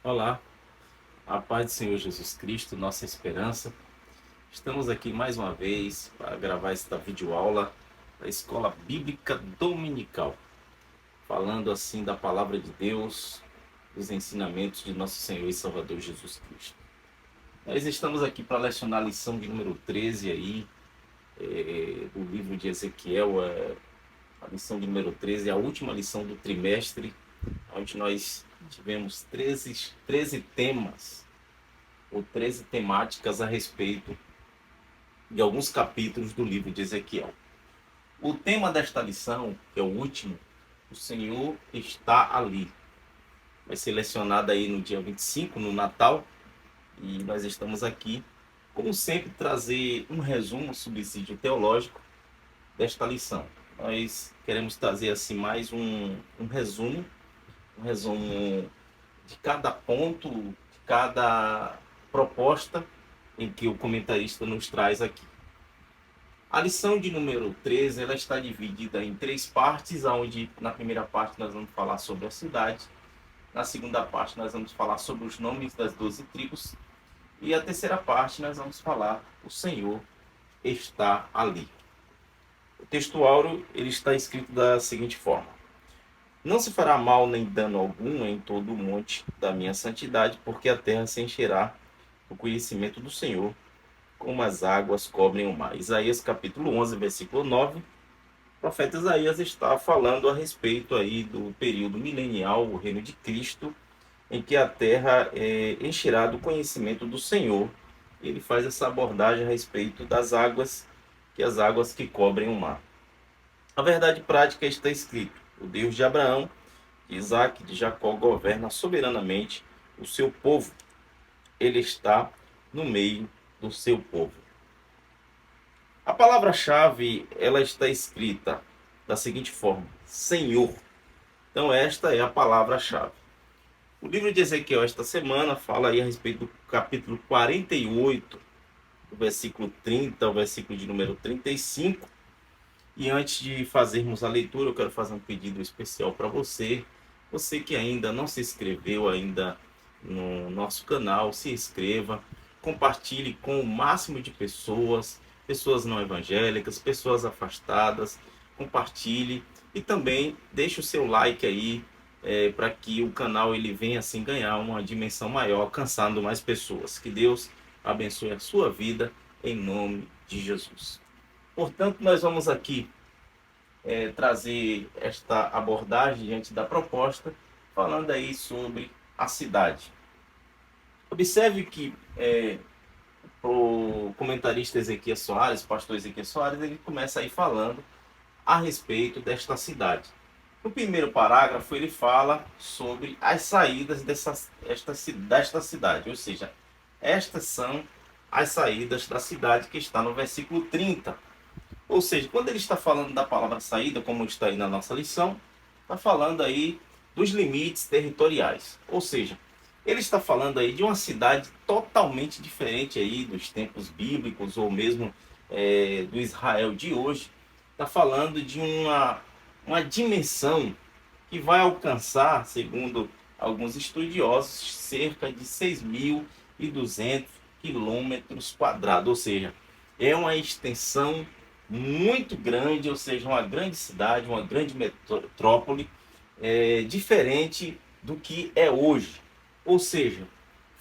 Olá, a paz do Senhor Jesus Cristo, nossa esperança. Estamos aqui mais uma vez para gravar esta videoaula da Escola Bíblica Dominical, falando assim da palavra de Deus, dos ensinamentos de nosso Senhor e Salvador Jesus Cristo. Nós estamos aqui para lecionar a lição de número 13 aí, do livro de Ezequiel, a lição de número 13, a última lição do trimestre, onde nós tivemos 13 temas ou 13 temáticas a respeito de alguns capítulos do livro de Ezequiel. O tema desta lição, que é o último, o Senhor está ali. Vai ser lecionado aí no dia 25, no Natal, e nós estamos aqui, como sempre, trazer um resumo, um subsídio teológico desta lição. Nós queremos trazer assim mais um resumo de cada ponto, de cada proposta em que o comentarista nos traz aqui. A lição de número 13 ela está dividida em três partes, onde na primeira parte nós vamos falar sobre a cidade, na segunda parte nós vamos falar sobre os nomes das 12 tribos, e a terceira parte nós vamos falar o Senhor está ali. O texto áureo ele está escrito da seguinte forma: Não se fará mal nem dano algum em todo o monte da minha santidade, porque a terra se encherá do conhecimento do Senhor, como as águas cobrem o mar. Isaías capítulo 11, versículo 9. O profeta Isaías está falando a respeito aí do período milenial, o reino de Cristo, em que a terra encherá do conhecimento do Senhor. Ele faz essa abordagem a respeito das águas, que as águas que cobrem o mar. A verdade prática está escrito: o Deus de Abraão, de Isaac, de Jacó governa soberanamente o seu povo. Ele está no meio do seu povo. A palavra-chave ela está escrita da seguinte forma: Senhor. Então esta é a palavra-chave. O livro de Ezequiel esta semana fala aí a respeito do capítulo 48, do versículo 30 ao versículo de número 35. E antes de fazermos a leitura, eu quero fazer um pedido especial para você. Você que ainda não se inscreveu ainda no nosso canal, se inscreva, compartilhe com o máximo de pessoas, pessoas não evangélicas, pessoas afastadas, compartilhe e também deixe o seu like aí para que o canal ele venha assim ganhar uma dimensão maior, alcançando mais pessoas. Que Deus abençoe a sua vida em nome de Jesus. Portanto, nós vamos aqui trazer esta abordagem diante da proposta, falando aí sobre a cidade. Observe que o comentarista Ezequiel Soares, pastor Ezequiel Soares, ele começa aí falando a respeito desta cidade. No primeiro parágrafo ele fala sobre as saídas desta cidade, ou seja, estas são as saídas da cidade que está no versículo 30. Ou seja, quando ele está falando da palavra saída, como está aí na nossa lição, está falando aí dos limites territoriais. Ou seja, ele está falando aí de uma cidade totalmente diferente aí dos tempos bíblicos ou mesmo do Israel de hoje. Está falando de uma dimensão que vai alcançar, segundo alguns estudiosos, cerca de 6.200 quilômetros quadrados. Ou seja, é uma extensão muito grande, ou seja, uma grande cidade, uma grande metrópole, diferente do que é hoje. Ou seja,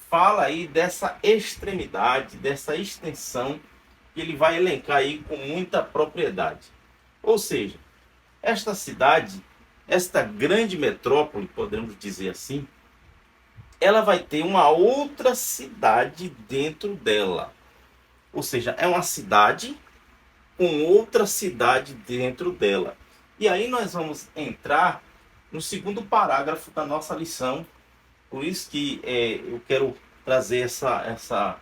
fala aí dessa extremidade, dessa extensão que ele vai elencar aí com muita propriedade. Ou seja, esta cidade, esta grande metrópole, podemos dizer assim, ela vai ter uma outra cidade dentro dela. Ou seja, é uma cidade com outra cidade dentro dela. E aí nós vamos entrar no segundo parágrafo da nossa lição. Por isso que eu quero trazer essa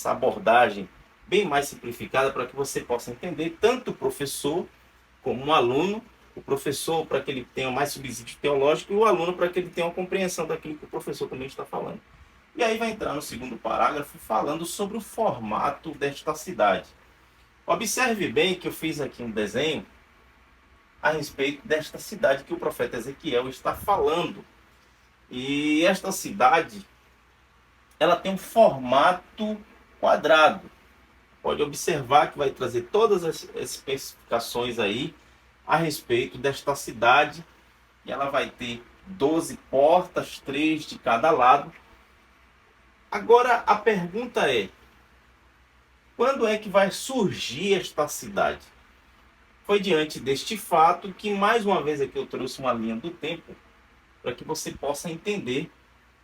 abordagem bem mais simplificada para que você possa entender tanto o professor como o aluno. O professor para que ele tenha mais subsídio teológico e o aluno para que ele tenha uma compreensão daquilo que o professor também está falando. E aí vai entrar no segundo parágrafo falando sobre o formato desta cidade. Observe bem que eu fiz aqui um desenho a respeito desta cidade que o profeta Ezequiel está falando. E esta cidade, ela tem um formato quadrado. Pode observar que vai trazer todas as especificações aí a respeito desta cidade. E ela vai ter 12 portas, 3 de cada lado. Agora a pergunta é: quando é que vai surgir esta cidade? Foi diante deste fato que, mais uma vez, aqui eu trouxe uma linha do tempo para que você possa entender.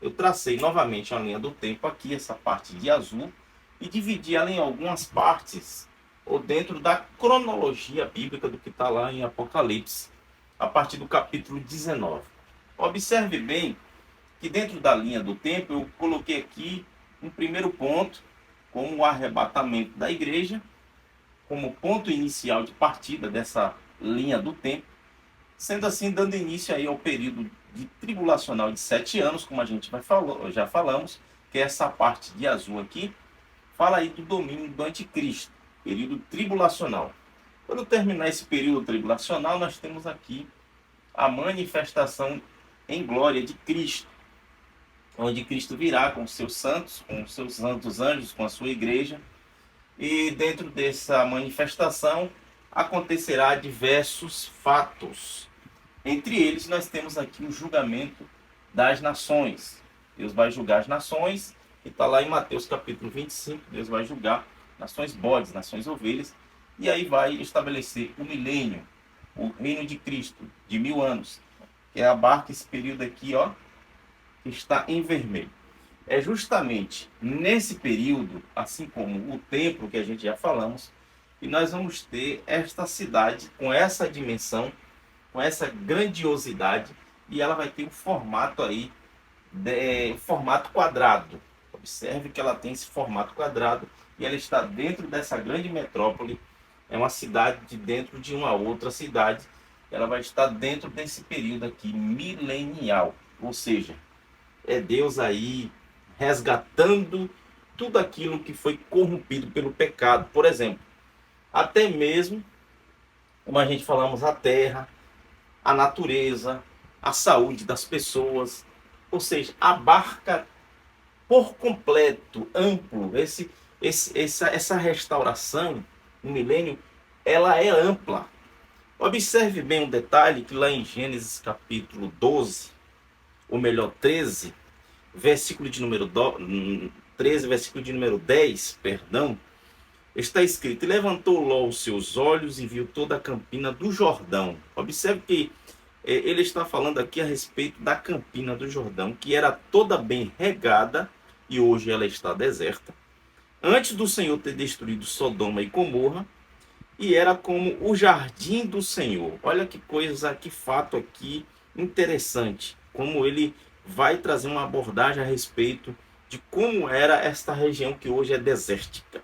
Eu tracei novamente a linha do tempo aqui, essa parte de azul, e dividi ela em algumas partes, ou dentro da cronologia bíblica do que está lá em Apocalipse, a partir do capítulo 19. Observe bem que dentro da linha do tempo eu coloquei aqui um primeiro ponto, como o arrebatamento da igreja, como ponto inicial de partida dessa linha do tempo, sendo assim dando início aí ao período de tribulacional de 7 anos, como a gente já falamos, que é essa parte de azul aqui, fala aí do domínio do anticristo, período tribulacional. Quando terminar esse período tribulacional, nós temos aqui a manifestação em glória de Cristo, onde Cristo virá com os seus santos anjos, com a sua igreja, e dentro dessa manifestação acontecerá diversos fatos. Entre eles, nós temos aqui o julgamento das nações. Deus vai julgar as nações, e está lá em Mateus capítulo 25, Deus vai julgar nações bodes, nações ovelhas, e aí vai estabelecer o milênio, o reino de Cristo, de 1000 anos, que abarca esse período aqui, ó, que está em vermelho. É justamente nesse período, assim como o templo que a gente já falamos, que nós vamos ter esta cidade com essa dimensão, com essa grandiosidade, e ela vai ter um formato aí, formato quadrado. Observe que ela tem esse formato quadrado e ela está dentro dessa grande metrópole. É uma cidade dentro de uma outra cidade. Ela vai estar dentro desse período aqui milenial, ou seja, é Deus aí resgatando tudo aquilo que foi corrompido pelo pecado. Por exemplo, até mesmo, como a gente falamos, a terra, a natureza, a saúde das pessoas, ou seja, abarca por completo, amplo, essa restauração, no milênio, ela é ampla. Observe bem um detalhe que lá em Gênesis capítulo 12, ou melhor 13, versículo de número 13, versículo de número 10, perdão, está escrito: e levantou Ló os seus olhos e viu toda a campina do Jordão. Observe que ele está falando aqui a respeito da campina do Jordão, que era toda bem regada, e hoje ela está deserta, antes do Senhor ter destruído Sodoma e Gomorra, e era como o jardim do Senhor. Olha que coisa, que fato aqui interessante, como ele vai trazer uma abordagem a respeito de como era esta região que hoje é desértica,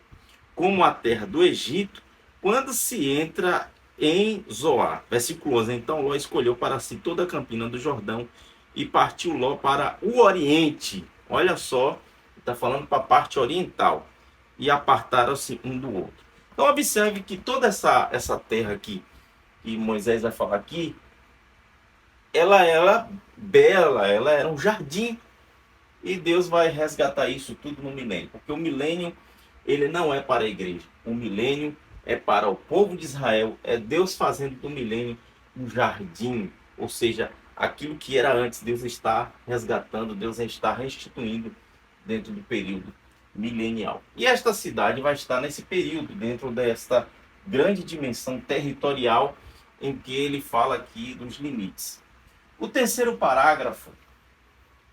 como a terra do Egito, quando se entra em Zoar. Versículo 11: então Ló escolheu para si toda a campina do Jordão e partiu Ló para o oriente. Olha só, está falando para a parte oriental. E apartaram-se um do outro. Então observe que toda essa terra aqui, que Moisés vai falar aqui, ela era bela, ela era um jardim. E Deus vai resgatar isso tudo no milênio. Porque o milênio, ele não é para a igreja. O milênio é para o povo de Israel. É Deus fazendo do milênio um jardim. Ou seja, aquilo que era antes, Deus está resgatando, Deus está restituindo dentro do período milenial. E esta cidade vai estar nesse período, dentro desta grande dimensão territorial em que ele fala aqui dos limites. O terceiro parágrafo,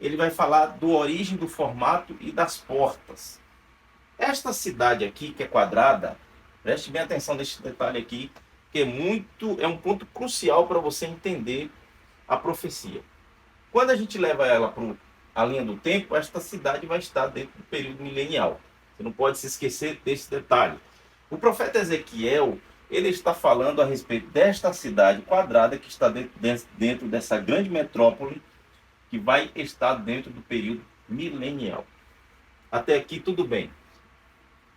ele vai falar do origem do formato e das portas. Esta cidade aqui, que é quadrada, preste bem atenção nesse detalhe aqui, que é um ponto crucial para você entender a profecia. Quando a gente leva ela para a linha do tempo, esta cidade vai estar dentro do período milenial. Você não pode se esquecer desse detalhe. O profeta Ezequiel, ele está falando a respeito desta cidade quadrada que está dentro dessa grande metrópole, que vai estar dentro do período milenial. Até aqui tudo bem.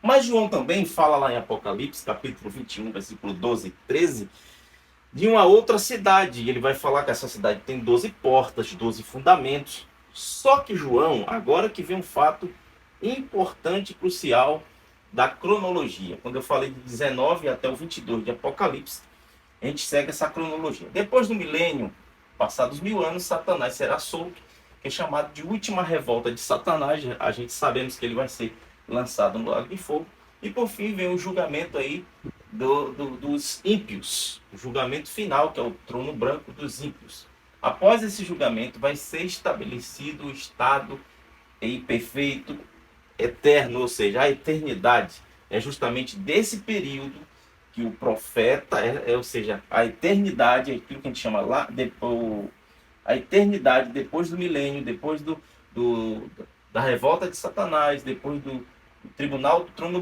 Mas João também fala lá em Apocalipse, capítulo 21, versículo 12 e 13, de uma outra cidade. Ele vai falar que essa cidade tem 12 portas, 12 fundamentos. Só que João, agora que vem um fato importante e crucial da cronologia. Quando eu falei de 19 até o 22 de Apocalipse, a gente segue essa cronologia. Depois do milênio, passados 1000 anos, Satanás será solto, que é chamado de última revolta de Satanás. A gente sabemos que ele vai ser lançado no lago de fogo. E por fim vem o julgamento aí dos ímpios, o julgamento final, que é o trono branco dos ímpios. Após esse julgamento vai ser estabelecido o estado perfeito, eterno, ou seja, a eternidade. É justamente desse período que o profeta, ou seja, a eternidade, aquilo que a gente chama lá, depois, a eternidade depois do milênio, depois da revolta de Satanás, depois do tribunal do trono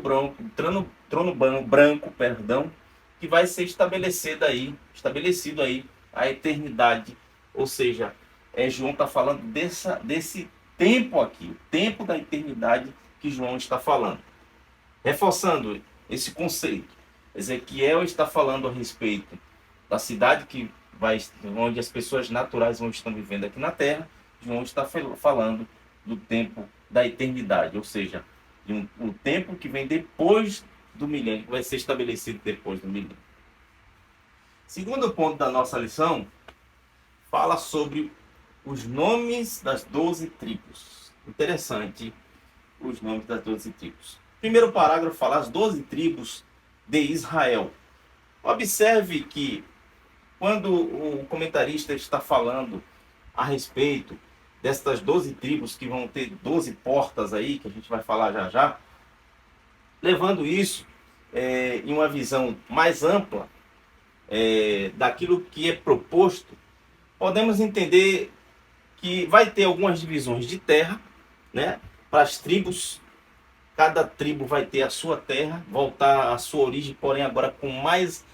branco, perdão, que vai ser estabelecido aí a eternidade, ou seja, João está falando desse tempo aqui, o tempo da eternidade que João está falando. Reforçando esse conceito, Ezequiel está falando a respeito da cidade onde as pessoas naturais estão vivendo aqui na Terra. João está falando do tempo da eternidade, ou seja, o tempo que vem depois do milênio, que vai ser estabelecido depois do milênio. Segundo ponto da nossa lição, fala sobre os nomes das 12 tribos. Interessante, os nomes das 12 tribos. Primeiro parágrafo fala as 12 tribos de Israel. Observe que quando o comentarista está falando a respeito destas 12 tribos que vão ter 12 portas aí, que a gente vai falar já já, levando isso em uma visão mais ampla daquilo que é proposto, podemos entender que vai ter algumas divisões de terra, né, para as tribos. Cada tribo vai ter a sua terra, voltar à sua origem, porém agora com mais,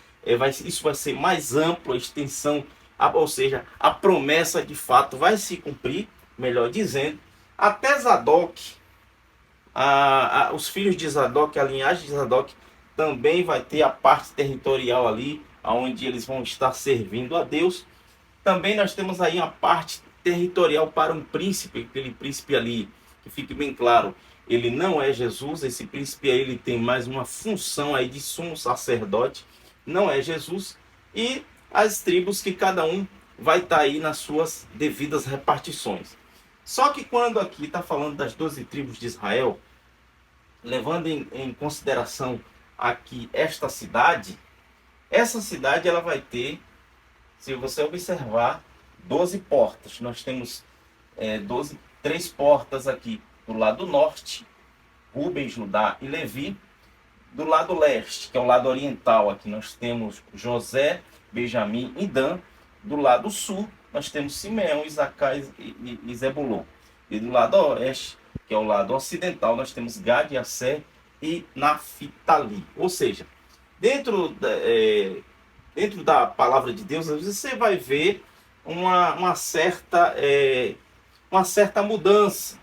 isso vai ser mais amplo, a extensão, ou seja, a promessa de fato vai se cumprir, melhor dizendo. Até Zadok, os filhos de Zadok, a linhagem de Zadok, também vai ter a parte territorial ali, onde eles vão estar servindo a Deus. Também nós temos aí a parte territorial para um príncipe, aquele príncipe ali, que fique bem claro, ele não é Jesus. Esse príncipe aí, ele tem mais uma função aí de sumo sacerdote, não é Jesus. E as tribos que cada um vai estar aí nas suas devidas repartições. Só que quando aqui está falando das 12 tribos de Israel, levando em consideração aqui esta cidade, essa cidade ela vai ter, se você observar, 12 portas. Nós temos 3 portas aqui do lado norte, Ruben, Judá e Levi. Do lado leste, que é o lado oriental, aqui nós temos José, Benjamim e Dan. Do lado sul, nós temos Simeão, Isacar e Zebulon. E do lado oeste, que é o lado ocidental, nós temos Gad, Asser e Naftali. Ou seja, dentro da palavra de Deus, você vai ver uma certa mudança,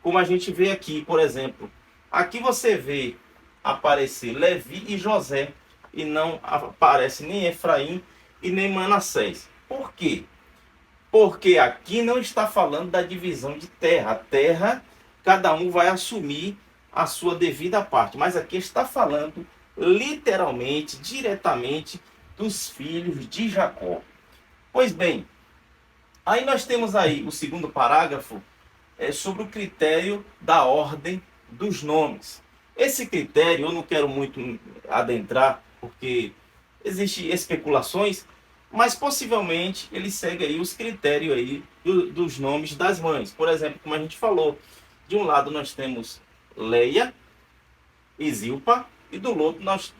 como a gente vê aqui, por exemplo. Aqui você vê aparecer Levi e José, e não aparece nem Efraim e nem Manassés. Por quê? Porque aqui não está falando da divisão de terra. A terra, cada um vai assumir a sua devida parte. Mas aqui está falando literalmente, diretamente, dos filhos de Jacó. Pois bem, aí nós temos aí o segundo parágrafo sobre o critério da ordem dos nomes. Esse critério eu não quero muito adentrar, porque existem especulações, mas possivelmente ele segue aí os critérios aí dos nomes das mães. Por exemplo, como a gente falou, de um lado nós temos Leia e Zilpa, e do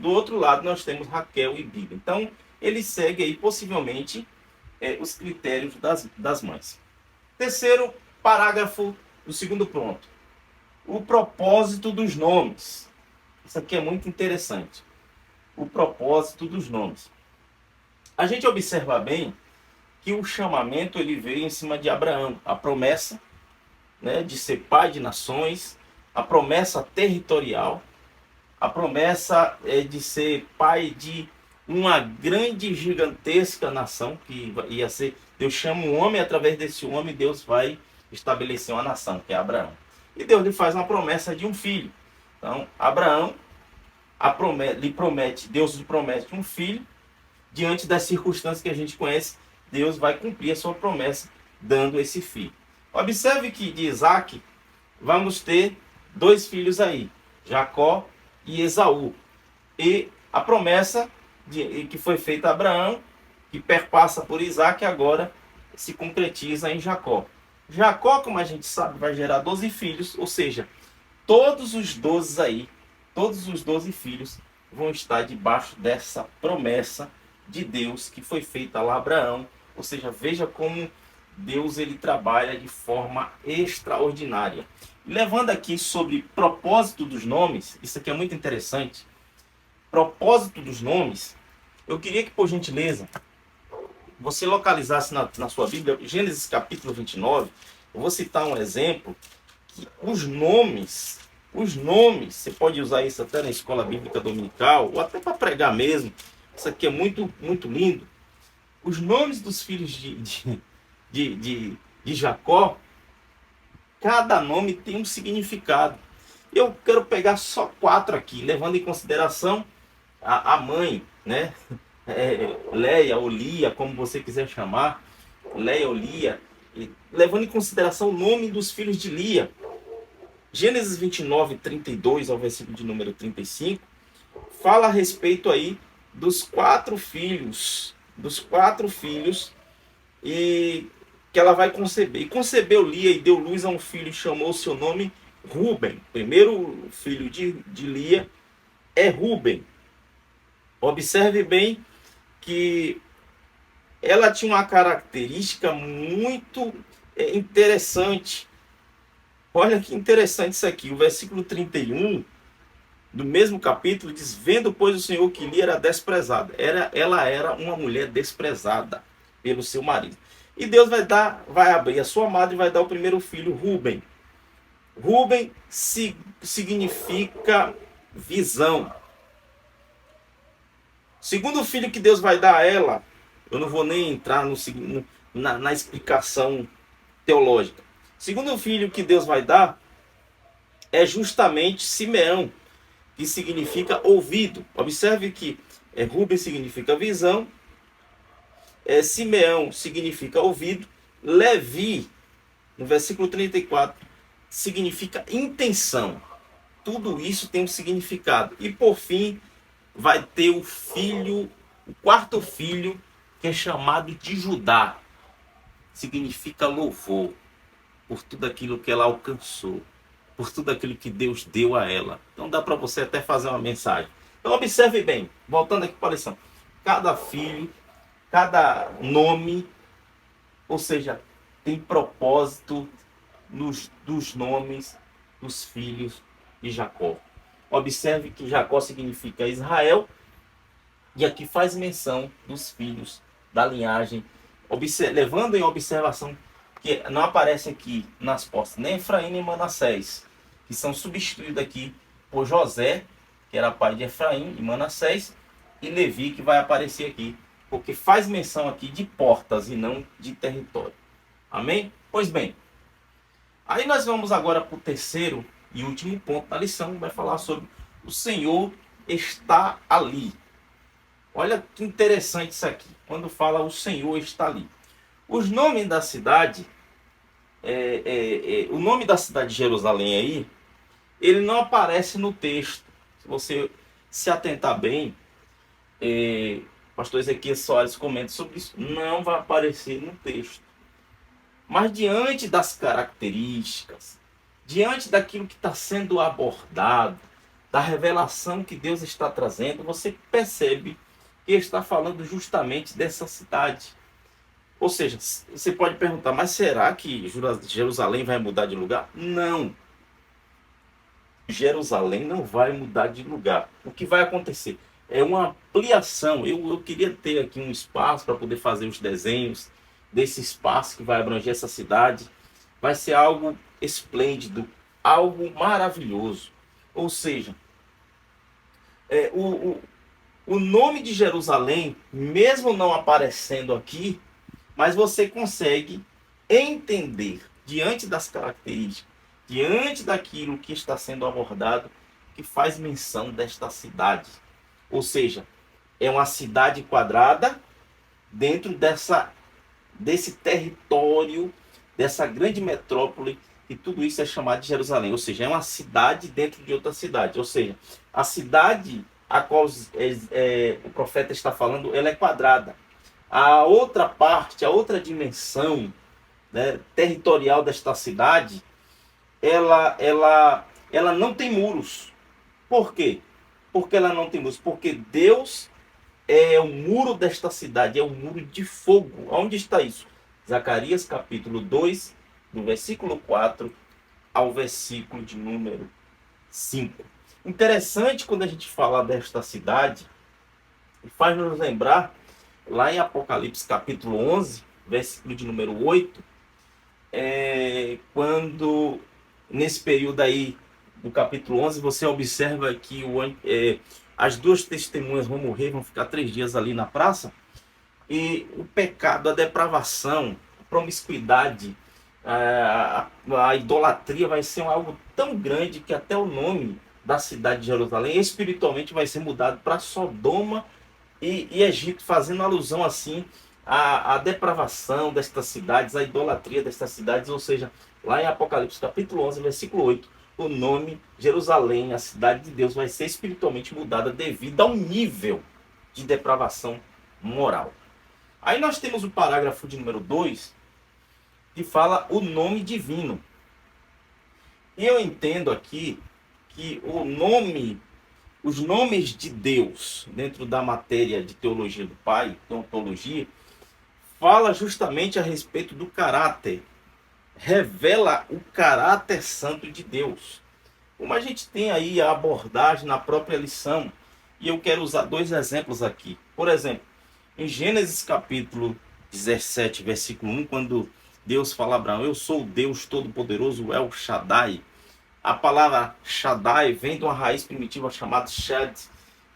outro lado nós temos Raquel e Bila. Então ele segue aí possivelmente os critérios das mães. Terceiro parágrafo do segundo ponto. O propósito dos nomes. Isso aqui é muito interessante. O propósito dos nomes. A gente observa bem que o chamamento ele veio em cima de Abraão. A promessa, né, de ser pai de nações, a promessa territorial, a promessa de ser pai de uma grande, gigantesca nação, que ia ser, Deus chama um homem, através desse homem Deus vai estabeleceu uma nação, que é Abraão. E Deus lhe faz uma promessa de um filho. Então, Abraão Deus lhe promete um filho. Diante das circunstâncias que a gente conhece, Deus vai cumprir a sua promessa, dando esse filho. Observe que de Isaac vamos ter dois filhos aí, Jacó e Esaú. E a promessa que foi feita a Abraão, que perpassa por Isaac, agora se concretiza em Jacó. Jacó, como a gente sabe, vai gerar 12 filhos, ou seja, todos os 12 filhos vão estar debaixo dessa promessa de Deus que foi feita lá a Abraão. Ou seja, veja como Deus ele trabalha de forma extraordinária. Levando aqui sobre propósito dos nomes, isso aqui é muito interessante. Propósito dos nomes, eu queria que, por gentileza, você localizasse na sua Bíblia, Gênesis capítulo 29, eu vou citar um exemplo, que os nomes, você pode usar isso até na escola bíblica dominical, ou até para pregar mesmo, isso aqui é muito, muito lindo. Os nomes dos filhos de Jacó, cada nome tem um significado. Eu quero pegar só 4 aqui, levando em consideração a mãe, né? Leia ou Lia, como você quiser chamar, Leia ou Lia, levando em consideração o nome dos filhos de Lia. Gênesis 29, 32 ao versículo de número 35, fala a respeito aí dos 4 filhos, e que ela vai conceber. E concebeu Lia e deu luz a um filho, e chamou seu nome Ruben. Primeiro filho de Lia é Ruben. Observe bem que ela tinha uma característica muito interessante. Olha que interessante isso aqui. O versículo 31 do mesmo capítulo diz: vendo, pois, o Senhor que Lia era desprezada. Ela era uma mulher desprezada pelo seu marido. E Deus vai abrir a sua madre e vai dar o primeiro filho, Ruben. Ruben significa visão. Segundo filho que Deus vai dar a ela, eu não vou nem entrar na explicação teológica. Segundo filho que Deus vai dar é justamente Simeão, que significa ouvido. Observe que Ruben significa visão, Simeão significa ouvido, Levi, no versículo 34, significa intenção. Tudo isso tem um significado. E por fim, vai ter o quarto filho, que é chamado de Judá. Significa louvor por tudo aquilo que ela alcançou, por tudo aquilo que Deus deu a ela. Então dá para você até fazer uma mensagem. Então observe bem, voltando aqui para a lição. Cada filho, cada nome, ou seja, tem propósito dos nomes dos filhos de Jacó. Observe que Jacó significa Israel, e aqui faz menção dos filhos da linhagem, levando em observação que não aparece aqui nas postas nem Efraim nem Manassés, que são substituídos aqui por José, que era pai de Efraim e Manassés, e Levi, que vai aparecer aqui, porque faz menção aqui de portas e não de território. Amém? Pois bem, aí nós vamos agora para o terceiro e último ponto da lição, que vai falar sobre o Senhor está ali. Olha que interessante isso aqui, quando fala o Senhor está ali. Os nomes da cidade, o nome da cidade de Jerusalém aí, ele não aparece no texto. Se você se atentar bem, pastor Ezequias Soares comenta sobre isso, não vai aparecer no texto. Mas diante das características, diante daquilo que está sendo abordado, da revelação que Deus está trazendo, você percebe que está falando justamente dessa cidade. Ou seja, você pode perguntar, mas será que Jerusalém vai mudar de lugar? Não. Jerusalém não vai mudar de lugar. O que vai acontecer é uma ampliação. Eu queria ter aqui um espaço para poder fazer os desenhos desse espaço que vai abranger essa cidade. Vai ser algo esplêndido, algo maravilhoso. Ou seja, o nome de Jerusalém, mesmo não aparecendo aqui, mas você consegue entender diante das características, diante daquilo que está sendo abordado, que faz menção desta cidade. Ou seja, é uma cidade quadrada dentro desse território, dessa grande metrópole, e tudo isso é chamado de Jerusalém. Ou seja, é uma cidade dentro de outra cidade. Ou seja, a cidade a qual o profeta está falando, ela é quadrada. A outra parte, a outra dimensão, né, territorial desta cidade, ela não tem muros. Por quê? Porque ela não tem muros. Porque Deus é o muro desta cidade, é o muro de fogo. Onde está isso? Zacarias capítulo 2, do versículo 4 ao versículo de número 5. Interessante quando a gente fala desta cidade, faz nos lembrar, lá em Apocalipse capítulo 11, versículo de número 8, quando nesse período aí do capítulo 11, você observa que as duas testemunhas vão morrer, vão ficar 3 dias ali na praça, e o pecado, a depravação, a promiscuidade, a idolatria vai ser algo tão grande que até o nome da cidade de Jerusalém espiritualmente vai ser mudado para Sodoma e Egito, fazendo alusão assim à depravação destas cidades, à idolatria destas cidades. Ou seja, lá em Apocalipse capítulo 11, versículo 8, o nome Jerusalém, a cidade de Deus, vai ser espiritualmente mudada devido ao nível de depravação moral. Aí nós temos o parágrafo de número 2, que fala o nome divino. E eu entendo aqui que os nomes de Deus, dentro da matéria de teologia do Pai, ontologia, fala justamente a respeito do caráter, revela o caráter santo de Deus. Como a gente tem aí a abordagem na própria lição, e eu quero usar 2 exemplos aqui. Por exemplo, em Gênesis capítulo 17, versículo 1, quando Deus fala a Abraão, eu sou o Deus Todo-Poderoso, El Shaddai. A palavra Shaddai vem de uma raiz primitiva chamada Shad,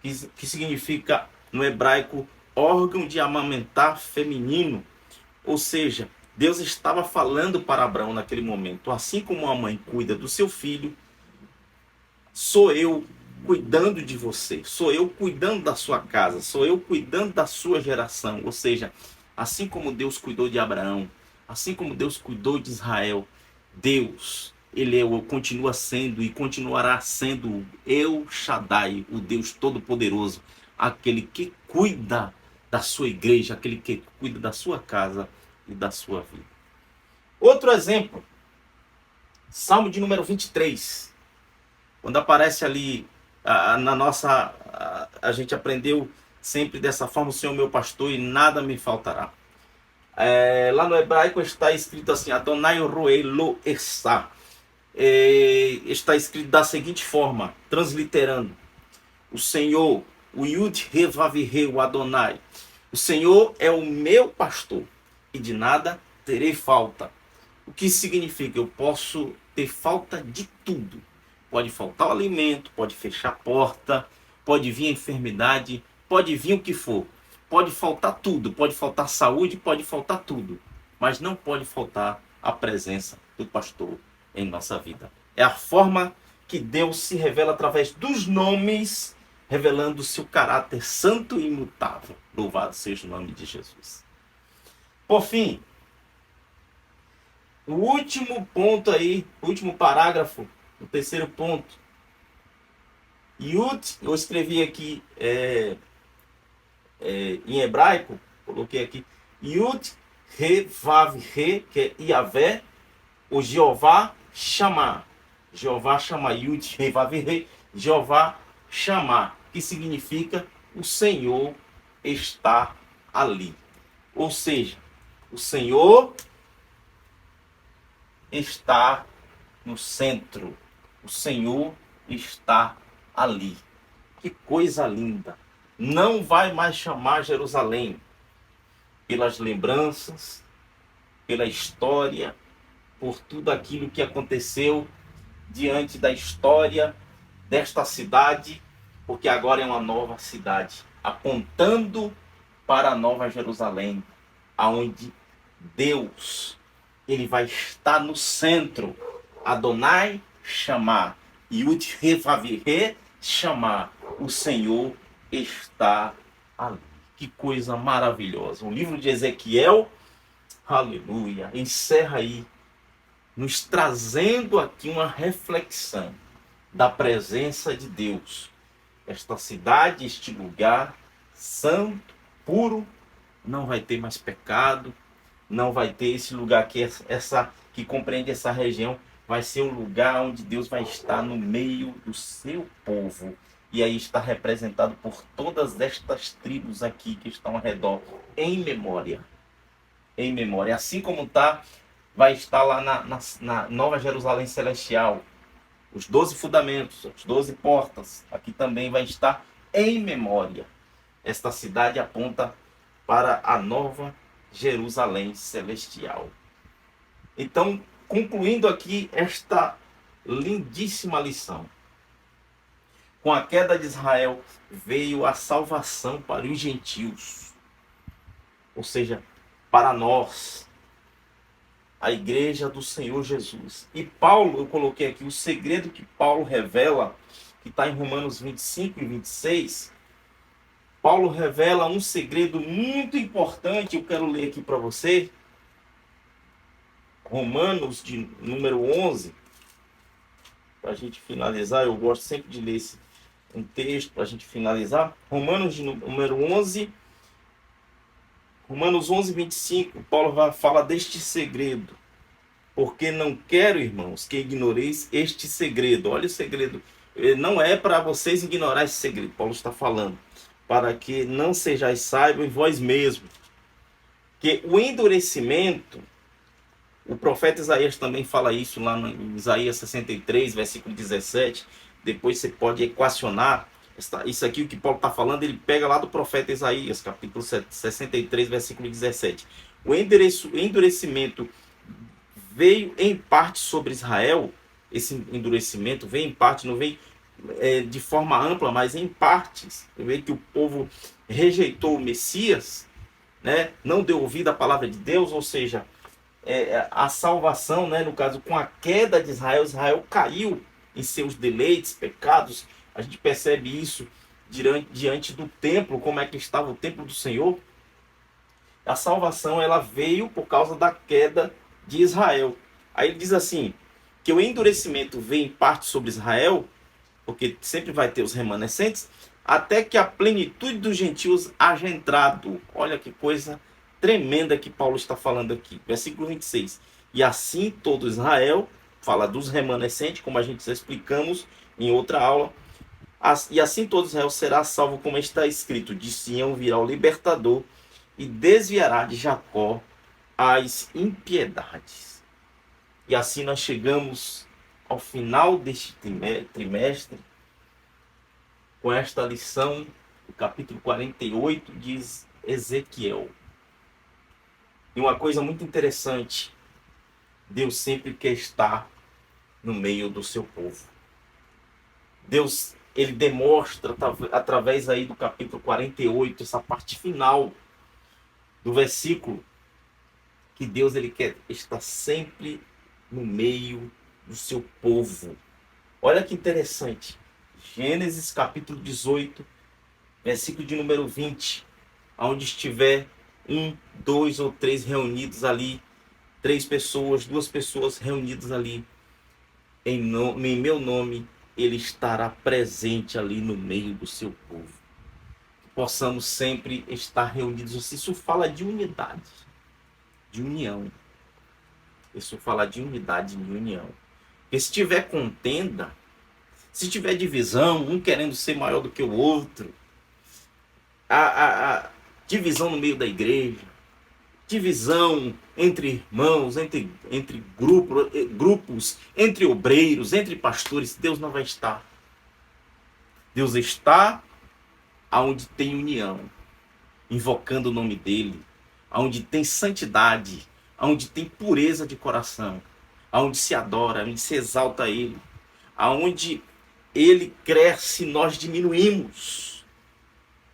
que significa, no hebraico, órgão de amamentar feminino. Ou seja, Deus estava falando para Abraão naquele momento, assim como a mãe cuida do seu filho, sou eu cuidando de você, sou eu cuidando da sua casa, sou eu cuidando da sua geração. Ou seja, assim como Deus cuidou de Abraão, assim como Deus cuidou de Israel, Deus, ele continua sendo e continuará sendo El Shaddai, o Deus Todo-Poderoso, aquele que cuida da sua igreja, aquele que cuida da sua casa e da sua vida. Outro exemplo, Salmo de número 23. Quando aparece ali a gente aprendeu sempre dessa forma, o Senhor meu pastor e nada me faltará. Lá no hebraico está escrito assim, Adonai roei lo essa. Está escrito da seguinte forma, transliterando: o Senhor, o Yud Revavirei, o Adonai, o Senhor é o meu pastor e de nada terei falta. O que significa? Eu posso ter falta de tudo. Pode faltar o alimento, pode fechar a porta, pode vir a enfermidade, pode vir o que for. Pode faltar tudo, pode faltar saúde, pode faltar tudo. Mas não pode faltar a presença do pastor em nossa vida. É a forma que Deus se revela através dos nomes, revelando o seu caráter santo e imutável. Louvado seja o nome de Jesus. Por fim, o último ponto aí, o último parágrafo, o terceiro ponto. Yud, eu escrevi aqui em hebraico, coloquei aqui, Yud, Re, Vav, Re, que é Yahvé, o Jeová chamar. Jeová chamar, Yud, Re, Vav, Re, Jeová chamar, que significa o Senhor está ali. Ou seja, o Senhor está no centro. O Senhor está ali. Que coisa linda. Não vai mais chamar Jerusalém pelas lembranças, pela história, por tudo aquilo que aconteceu diante da história desta cidade, porque agora é uma nova cidade, apontando para a Nova Jerusalém, aonde Deus ele vai estar no centro. Adonai chamar. Yud Revaviré chamar. O Senhor está ali. Que coisa maravilhosa. O livro de Ezequiel, aleluia, encerra aí, nos trazendo aqui uma reflexão da presença de Deus. Esta cidade, este lugar santo, puro, não vai ter mais pecado, não vai ter esse lugar que compreende essa região, vai ser um lugar onde Deus vai estar no meio do seu povo. E aí está representado por todas estas tribos aqui que estão ao redor, em memória. Em memória. Assim como vai estar lá na Nova Jerusalém Celestial, os 12 fundamentos, as 12 portas, aqui também vai estar em memória. Esta cidade aponta para a Nova Jerusalém Celestial. Então, concluindo aqui esta lindíssima lição. Com a queda de Israel veio a salvação para os gentios. Ou seja, para nós, a igreja do Senhor Jesus. E Paulo, eu coloquei aqui o segredo que Paulo revela, que está em Romanos 25 e 26. Paulo revela um segredo muito importante, eu quero ler aqui para você. Romanos de número 11. Para a gente finalizar, eu gosto sempre de ler um texto para a gente finalizar. Romanos de número 11. Romanos 11, 25. Paulo fala deste segredo. Porque não quero, irmãos, que ignoreis este segredo. Olha o segredo. Não é para vocês ignorar esse segredo. Paulo está falando. Para que não sejais sábios em vós mesmos. Que o endurecimento, o profeta Isaías também fala isso lá em Isaías 63, versículo 17. Depois você pode equacionar. Isso aqui, o que Paulo está falando, ele pega lá do profeta Isaías, capítulo 63, versículo 17. O endurecimento veio em parte sobre Israel. Esse endurecimento veio em parte, não veio de forma ampla, mas em partes. Veio que o povo rejeitou o Messias, né? Não deu ouvido à palavra de Deus, ou seja, a salvação, né? No caso, com a queda de Israel, Israel caiu em seus deleites, pecados. A gente percebe isso diante do templo, como é que estava o templo do Senhor. A salvação, ela veio por causa da queda de Israel. Aí ele diz assim, que o endurecimento veio em parte sobre Israel, porque sempre vai ter os remanescentes, até que a plenitude dos gentios haja entrado. Olha que coisa tremenda que Paulo está falando aqui. Versículo 26. E assim todo Israel, fala dos remanescentes, como a gente já explicamos em outra aula, e assim todo Israel será salvo, como está escrito, de Sião virá o libertador e desviará de Jacó as impiedades. E assim nós chegamos ao final deste trimestre com esta lição, o capítulo 48 de Ezequiel. E uma coisa muito interessante, Deus sempre quer estar no meio do seu povo. Deus, ele demonstra através aí do capítulo 48, essa parte final do versículo, que Deus, ele quer estar sempre no meio do seu povo. Olha que interessante. Gênesis capítulo 18, versículo de número 20. Onde estiver 1, 2 ou 3 reunidos ali, 3 pessoas, 2 pessoas reunidas ali, em meu nome, ele estará presente ali no meio do seu povo. Que possamos sempre estar reunidos. Isso fala de unidade, de união. Isso fala de unidade, de união. Porque se tiver contenda, se tiver divisão, um querendo ser maior do que o outro, a divisão no meio da igreja, divisão entre irmãos, entre grupos, entre obreiros, entre pastores, Deus não vai estar. Deus está aonde tem união, invocando o nome dele, aonde tem santidade, aonde tem pureza de coração, aonde se adora, aonde se exalta ele, aonde ele cresce, nós diminuímos,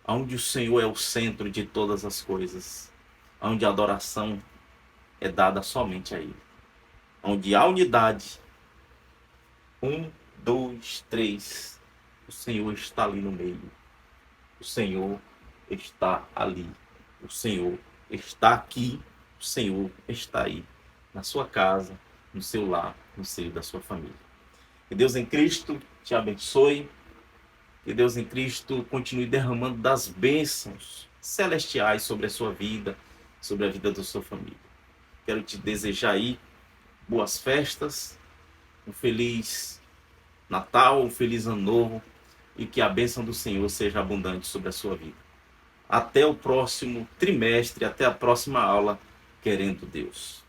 aonde o Senhor é o centro de todas as coisas, onde a adoração é dada somente a ele. onde há unidade, 1, 2, 3, o Senhor está ali no meio. O Senhor está ali. O Senhor está aqui. O Senhor está aí, na sua casa, no seu lar, no seio da sua família. Que Deus em Cristo te abençoe. Que Deus em Cristo continue derramando das bênçãos celestiais sobre a sua vida, sobre a vida da sua família. Quero te desejar aí boas festas, um feliz Natal, um feliz Ano Novo e que a bênção do Senhor seja abundante sobre a sua vida. Até o próximo trimestre, até a próxima aula, querendo Deus.